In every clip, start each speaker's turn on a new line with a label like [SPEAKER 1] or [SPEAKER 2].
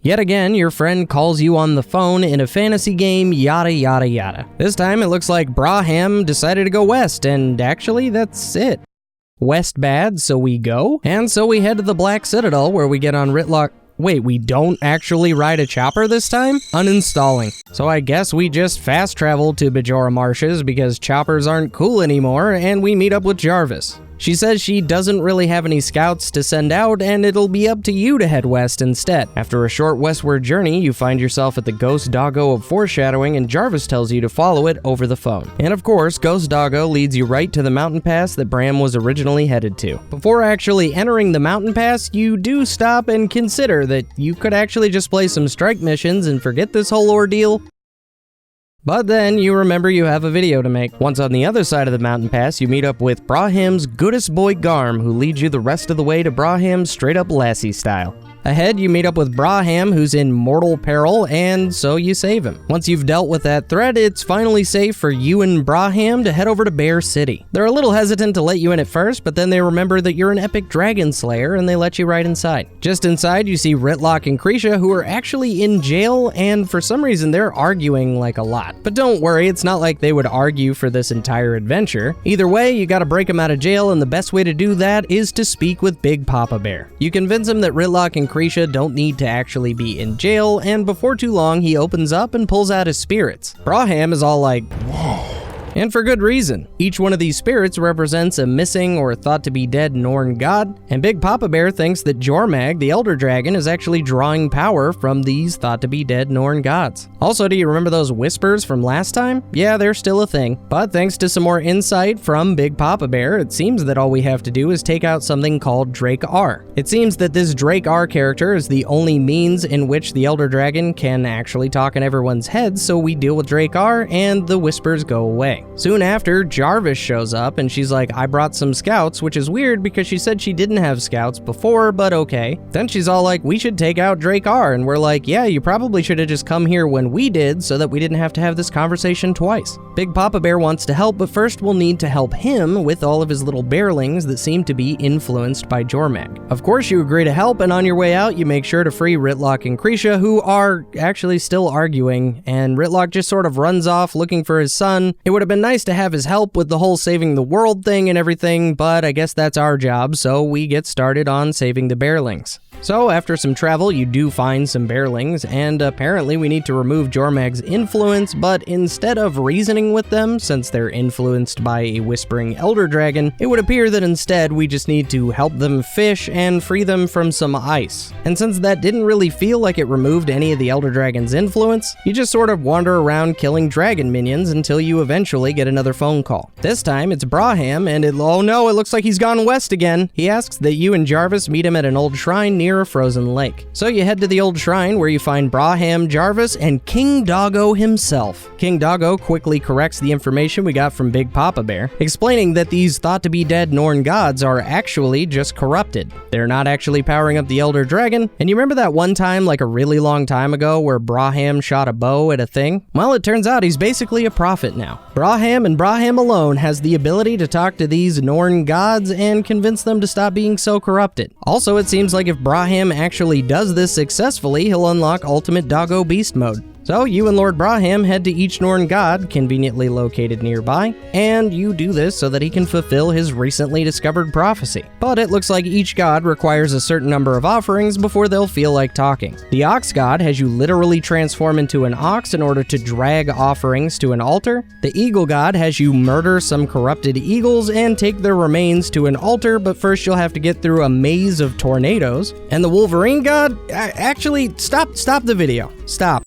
[SPEAKER 1] Yet again, your friend calls you on the phone in a fantasy game, yada yada yada. This time it looks like Braham decided to go west, and actually that's it. West bad, so we go? And so we head to the Black Citadel where we get on Ritlock. Wait, we don't actually ride a chopper this time? Uninstalling. So I guess we just fast travel to Bajora Marshes because choppers aren't cool anymore, and we meet up with Jarvis. She says she doesn't really have any scouts to send out, and it'll be up to you to head west instead. After a short westward journey, you find yourself at the Ghost Doggo of Foreshadowing, and Jarvis tells you to follow it over the phone. And of course, Ghost Doggo leads you right to the mountain pass that Bram was originally headed to. Before actually entering the mountain pass, you do stop and consider that you could actually just play some strike missions and forget this whole ordeal. But then you remember you have a video to make. Once on the other side of the mountain pass, you meet up with Braham's goodest boy Garm, who leads you the rest of the way to Braham's straight up Lassie style. Ahead, you meet up with Braham, who's in mortal peril, and so you save him. Once you've dealt with that threat, it's finally safe for you and Braham to head over to Bear City. They're a little hesitant to let you in at first, but then they remember that you're an epic dragon slayer, and they let you right inside. Just inside, you see Ritlock and Krisha, who are actually in jail, and for some reason, they're arguing like a lot. But don't worry, it's not like they would argue for this entire adventure. Either way, you gotta break them out of jail, and the best way to do that is to speak with Big Papa Bear. You convince him that Ritlock and Krisha don't need to actually be in jail, and before too long, he opens up and pulls out his spirits. Braham is all like, whoa. And for good reason. Each one of these spirits represents a missing or thought to be dead Norn god, and Big Papa Bear thinks that Jormag, the Elder Dragon, is actually drawing power from these thought to be dead Norn gods. Also, do you remember those whispers from last time? Yeah, they're still a thing. But thanks to some more insight from Big Papa Bear, it seems that all we have to do is take out something called Drake R. It seems that this Drake R character is the only means in which the Elder Dragon can actually talk in everyone's heads, so we deal with Drake R and the whispers go away. Soon after, Jarvis shows up and she's like, I brought some scouts, which is weird because she said she didn't have scouts before, but okay. Then she's all like, we should take out Drake R, and we're like, yeah, you probably should have just come here when we did so that we didn't have to have this conversation twice. Big Papa Bear wants to help, but first we'll need to help him with all of his little bearlings that seem to be influenced by Jormag. Of course you agree to help, and on your way out you make sure to free Ritlock and Krisha, who are actually still arguing, and Ritlock just sort of runs off looking for his son. It would have been nice to have his help with the whole saving the world thing and everything, but I guess that's our job, so we get started on saving the bearlings. So after some travel, you do find some bearlings, and apparently we need to remove Jormag's influence, but instead of reasoning with them, since they're influenced by a whispering elder dragon, it would appear that instead we just need to help them fish and free them from some ice. And since that didn't really feel like it removed any of the elder dragon's influence, you just sort of wander around killing dragon minions until you eventually get another phone call. This time it's Braham, and oh no, it looks like he's gone west again. He asks that you and Jarvis meet him at an old shrine near a frozen lake. So you head to the old shrine where you find Braham, Jarvis, and King Doggo himself. King Doggo quickly corrects the information we got from Big Papa Bear, explaining that these thought to be dead Norn gods are actually just corrupted. They're not actually powering up the Elder Dragon. And you remember that one time, like a really long time ago, where Braham shot a bow at a thing? Well, it turns out he's basically a prophet now. Braham and Braham alone has the ability to talk to these Norn gods and convince them to stop being so corrupted. Also, it seems like if Braham actually does this successfully, he'll unlock Ultimate Doggo Beast Mode. So you and Lord Braham head to each Norn god, conveniently located nearby, and you do this so that he can fulfill his recently discovered prophecy. But it looks like each god requires a certain number of offerings before they'll feel like talking. The Ox god has you literally transform into an ox in order to drag offerings to an altar. The Eagle god has you murder some corrupted eagles and take their remains to an altar, but first you'll have to get through a maze of tornadoes. And the Wolverine god, actually, stop the video. Stop.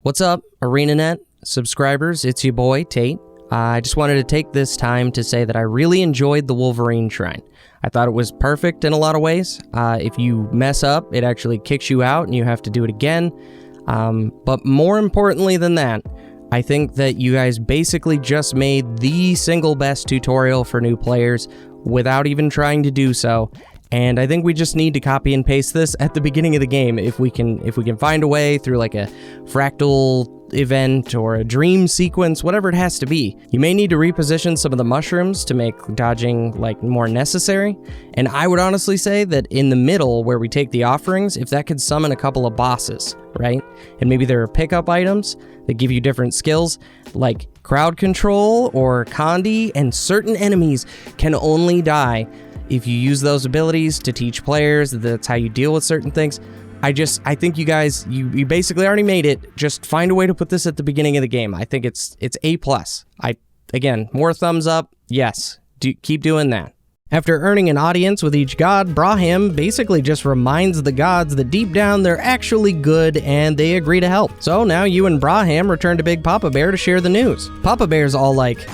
[SPEAKER 1] What's up, ArenaNet subscribers? It's your boy, Tate. I just wanted to take this time to say that I really enjoyed the Wolverine Shrine. I thought it was perfect in a lot of ways. If you mess up, it actually kicks you out and you have to do it again. But more importantly than that, I think that you guys basically just made the single best tutorial for new players without even trying to do so. And I think we just need to copy and paste this at the beginning of the game if we can find a way through like a fractal event or a dream sequence, whatever it has to be. You may need to reposition some of the mushrooms to make dodging like more necessary. And I would honestly say that in the middle where we take the offerings, if that could summon a couple of bosses, right? And maybe there are pickup items that give you different skills like crowd control or Condi, and certain enemies can only die if you use those abilities to teach players. That's how you deal with certain things. I think you guys, you basically already made it. Just find a way to put this at the beginning of the game. I think it's A+. Again, more thumbs up. Yes, keep doing that. After earning an audience with each god, Braham basically just reminds the gods that deep down they're actually good and they agree to help. So now you and Braham return to Big Papa Bear to share the news. Papa Bear's all like,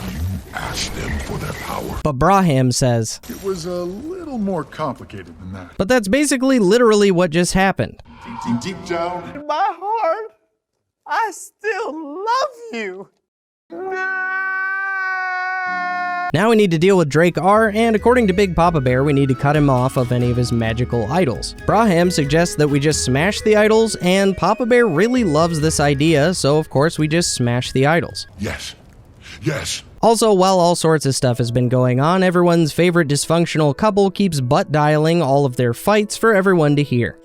[SPEAKER 2] ask them for their power.
[SPEAKER 1] But Braham says,
[SPEAKER 2] It was a little more complicated than that.
[SPEAKER 1] But that's basically literally what just happened.
[SPEAKER 2] Deep down.
[SPEAKER 3] In my heart, I still love you.
[SPEAKER 1] Now we need to deal with Drake R, and according to Big Papa Bear, we need to cut him off of any of his magical idols. Braham suggests that we just smash the idols, and Papa Bear really loves this idea, so of course we just smash the idols.
[SPEAKER 2] Yes.
[SPEAKER 1] Also, while all sorts of stuff has been going on, everyone's favorite dysfunctional couple keeps butt dialing all of their fights for everyone to hear.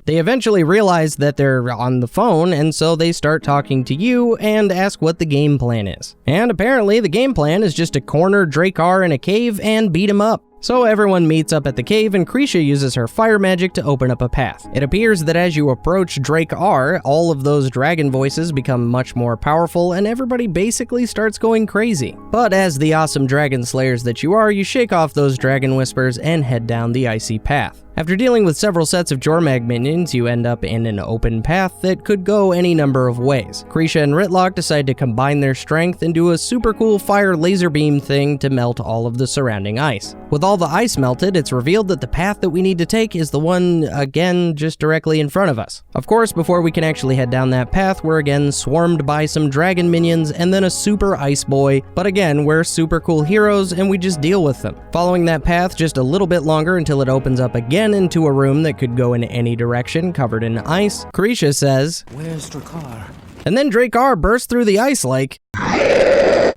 [SPEAKER 1] They eventually realize that they're on the phone, and so they start talking to you and ask what the game plan is. And apparently the game plan is just to corner Drake R in a cave and beat him up. So everyone meets up at the cave, and Krisha uses her fire magic to open up a path. It appears that as you approach Drake R, all of those dragon voices become much more powerful, and everybody basically starts going crazy. But as the awesome dragon slayers that you are, you shake off those dragon whispers and head down the icy path. After dealing with several sets of Jormag minions, you end up in an open path that could go any number of ways. Krisha and Ritlock decide to combine their strength and do a super cool fire laser beam thing to melt all of the surrounding ice. With all the ice melted, it's revealed that the path that we need to take is the one, again, just directly in front of us. Of course, before we can actually head down that path, we're again swarmed by some dragon minions and then a super ice boy, but again, we're super cool heroes and we just deal with them. Following that path just a little bit longer until it opens up again into a room that could go in any direction covered in ice, Krisha says,
[SPEAKER 3] Where's Drakkar?
[SPEAKER 1] And then Drake R bursts through the ice like...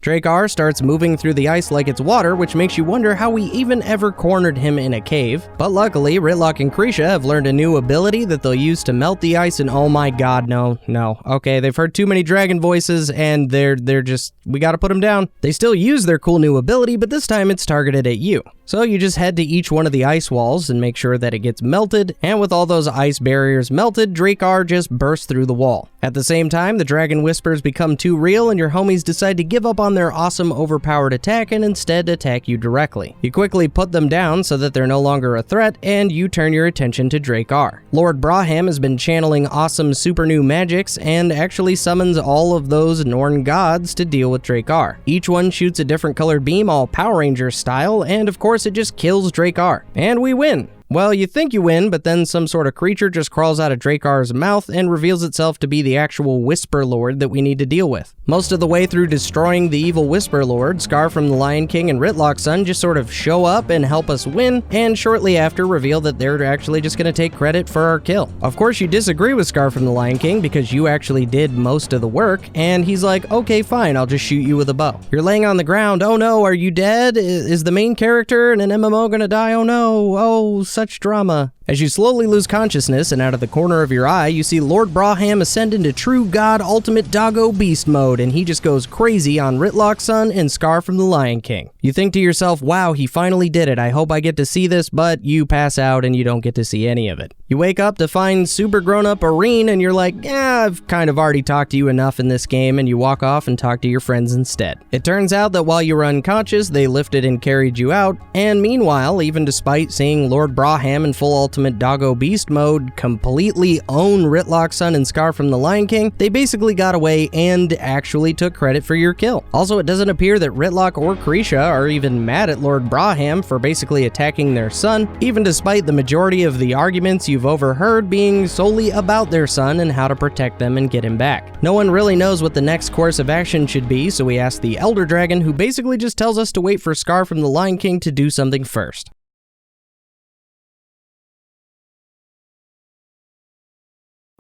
[SPEAKER 1] Drake R starts moving through the ice like it's water, which makes you wonder how we even ever cornered him in a cave. But luckily, Ritlock and Krisha have learned a new ability that they'll use to melt the ice, and oh my god, no. Okay, they've heard too many dragon voices, and they're just... we gotta put them down. They still use their cool new ability, but this time it's targeted at you. So you just head to each one of the ice walls and make sure that it gets melted, and with all those ice barriers melted, Drake R just bursts through the wall. At the same time, the dragon whispers become too real, and your homies decide to give up on their awesome overpowered attack and instead attack you directly. You quickly put them down so that they're no longer a threat, and you turn your attention to Drake R. Lord Braham has been channeling awesome super new magics and actually summons all of those Norn gods to deal with Drake R. Each one shoots a different colored beam, all Power Rangers style, and of course it just kills Drake R. And we win. Well, you think you win, but then some sort of creature just crawls out of Drake R's mouth and reveals itself to be the actual Whisper Lord that we need to deal with. Most of the way through destroying the evil Whisper Lord, Scar from the Lion King and Ritlock's son just sort of show up and help us win, and shortly after reveal that they're actually just going to take credit for our kill. Of course, you disagree with Scar from the Lion King because you actually did most of the work, and he's like, okay, fine, I'll just shoot you with a bow. You're laying on the ground, oh no, are you dead? Is the main character in an MMO gonna die? Oh no, oh, such drama. As you slowly lose consciousness and out of the corner of your eye, you see Lord Braham ascend into true god ultimate doggo beast mode, and he just goes crazy on Ritlock's son and Scar from the Lion King. You think to yourself, wow, he finally did it, I hope I get to see this, but you pass out and you don't get to see any of it. You wake up to find super grown-up Irene, and you're like, yeah, I've kind of already talked to you enough in this game, and you walk off and talk to your friends instead. It turns out that while you were unconscious, they lifted and carried you out, and meanwhile, even despite seeing Lord Braham in full ultimate doggo beast mode, completely own Ritlock's son and Scar from the Lion King, they basically got away and actually took credit for your kill. Also, it doesn't appear that Ritlock or Krisha are even mad at Lord Braham for basically attacking their son, even despite the majority of the arguments you've overheard being solely about their son and how to protect them and get him back. No one really knows what the next course of action should be, so we ask the Elder Dragon, who basically just tells us to wait for Scar from the Lion King to do something first.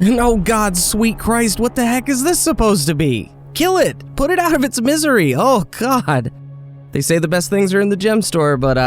[SPEAKER 1] And oh god, sweet Christ, what the heck is this supposed to be? Kill it! Put it out of its misery! Oh god! They say the best things are in the gem store, but